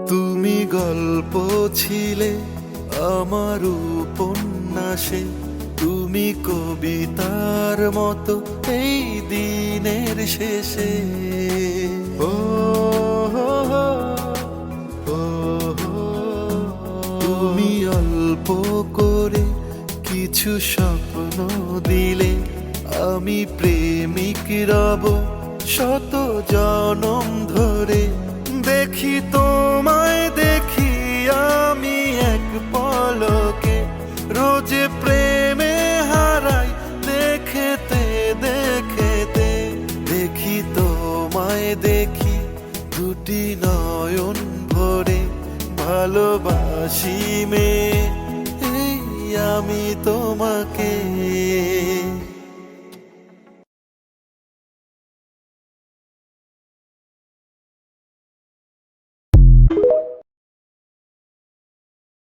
তুমি গল্প ছিলে আমার উপন্যাসে, তুমি কবিতার মতো এই দিনের শেষে। ও হো হো, ও হো, তুমি অল্প করে কিছু স্বপ্ন দিলে, আমি প্রেমিক রব শত জনম ধরে। দেখি তোমায় দেখি আমি এক পলকে, রোজ প্রেমে হারাই দেখেতে দেখেতে। দেখি তোমায় দেখি দুটি নয়ন ভরে, ভালোবাসি মেয়ে এই আমি তোমাকে।